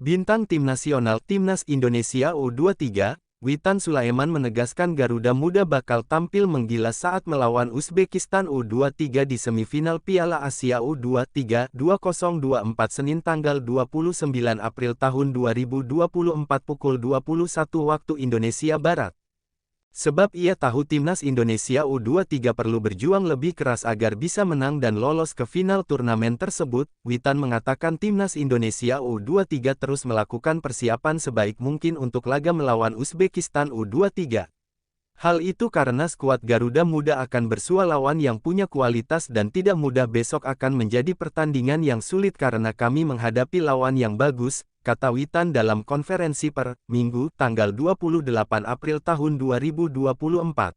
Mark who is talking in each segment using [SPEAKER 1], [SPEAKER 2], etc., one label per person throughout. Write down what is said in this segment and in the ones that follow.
[SPEAKER 1] Bintang tim nasional Timnas Indonesia U23, Witan Sulaiman menegaskan Garuda Muda bakal tampil menggila saat melawan Uzbekistan U23 di semifinal Piala Asia U23 2024 Senin tanggal 29 April tahun 2024 pukul 21 waktu Indonesia Barat. Sebab ia tahu Timnas Indonesia U23 perlu berjuang lebih keras agar bisa menang dan lolos ke final turnamen tersebut, Witan mengatakan Timnas Indonesia U23 terus melakukan persiapan sebaik mungkin untuk laga melawan Uzbekistan U23. Hal itu karena skuad Garuda Muda akan bersua lawan yang punya kualitas dan tidak mudah. Besok akan menjadi pertandingan yang sulit karena kami menghadapi lawan yang bagus, kata Witan dalam konferensi per Minggu, tanggal 28 April tahun 2024.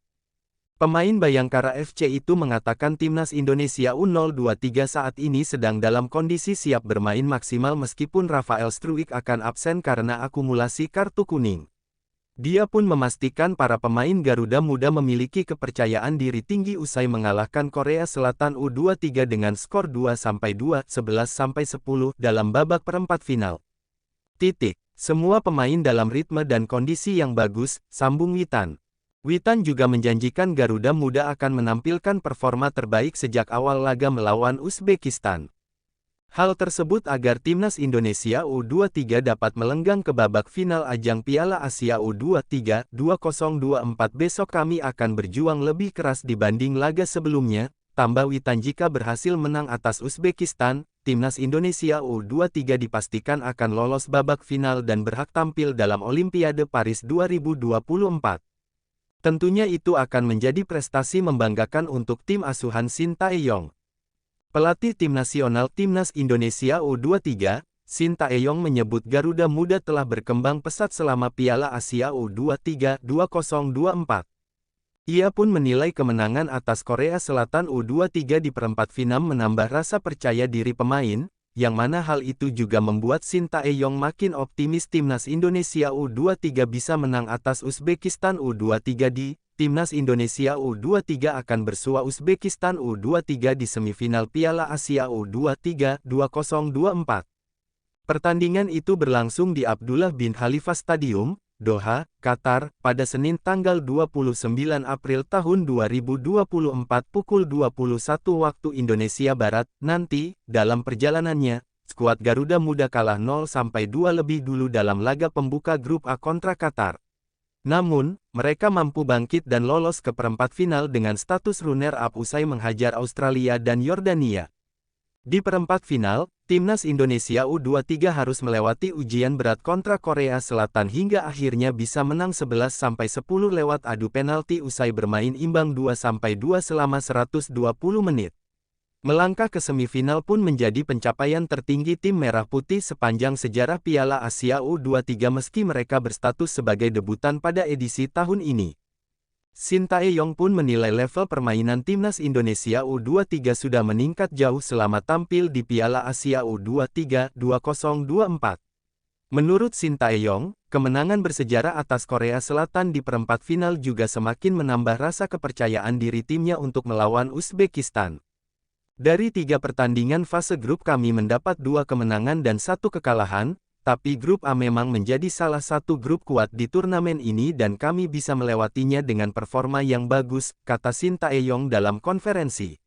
[SPEAKER 1] Pemain Bayangkara FC itu mengatakan Timnas Indonesia U23 saat ini sedang dalam kondisi siap bermain maksimal meskipun Rafael Struijk akan absen karena akumulasi kartu kuning. Dia pun memastikan para pemain Garuda Muda memiliki kepercayaan diri tinggi usai mengalahkan Korea Selatan U23 dengan skor 2-2, 11-10 dalam babak perempat final. Semua pemain dalam ritme dan kondisi yang bagus, sambung Witan. Witan juga menjanjikan Garuda Muda akan menampilkan performa terbaik sejak awal laga melawan Uzbekistan. Hal tersebut agar Timnas Indonesia U23 dapat melenggang ke babak final ajang Piala Asia U23 2024 besok. Kami akan berjuang lebih keras dibanding laga sebelumnya, tambah Witan. Jika berhasil menang atas Uzbekistan, Timnas Indonesia U23 dipastikan akan lolos babak final dan berhak tampil dalam Olimpiade Paris 2024. Tentunya itu akan menjadi prestasi membanggakan untuk tim asuhan Shin Tae-yong. Pelatih tim nasional Timnas Indonesia U23, Shin Tae-yong menyebut Garuda Muda telah berkembang pesat selama Piala Asia U23 2024. Ia pun menilai kemenangan atas Korea Selatan U23 di perempat final menambah rasa percaya diri pemain, yang mana hal itu juga membuat Shin Tae-yong makin optimis Timnas Indonesia U23 bisa menang atas Uzbekistan U23 di Timnas Indonesia U23 akan bersua Uzbekistan U23 di semifinal Piala Asia U23 2024. Pertandingan itu berlangsung di Abdullah bin Khalifa Stadium, Doha, Qatar, pada Senin tanggal 29 April tahun 2024 pukul 21 waktu Indonesia Barat. Nanti, dalam perjalanannya, skuad Garuda Muda kalah 0-2 lebih dulu dalam laga pembuka grup A kontra Qatar. Namun, mereka mampu bangkit dan lolos ke perempat final dengan status runner-up usai menghajar Australia dan Yordania. Di perempat final, Timnas Indonesia U23 harus melewati ujian berat kontra Korea Selatan hingga akhirnya bisa menang 11-10 lewat adu penalti usai bermain imbang 2-2 selama 120 menit. Melangkah ke semifinal pun menjadi pencapaian tertinggi tim Merah Putih sepanjang sejarah Piala Asia U23 meski mereka berstatus sebagai debutan pada edisi tahun ini. Shin Tae-yong pun menilai level permainan Timnas Indonesia U23 sudah meningkat jauh selama tampil di Piala Asia U23 2024. Menurut Shin Tae-yong, kemenangan bersejarah atas Korea Selatan di perempat final juga semakin menambah rasa kepercayaan diri timnya untuk melawan Uzbekistan. Dari 3 pertandingan fase grup kami mendapat 2 kemenangan dan 1 kekalahan, tapi grup A memang menjadi salah satu grup kuat di turnamen ini dan kami bisa melewatinya dengan performa yang bagus, kata Shin Tae-yong dalam konferensi.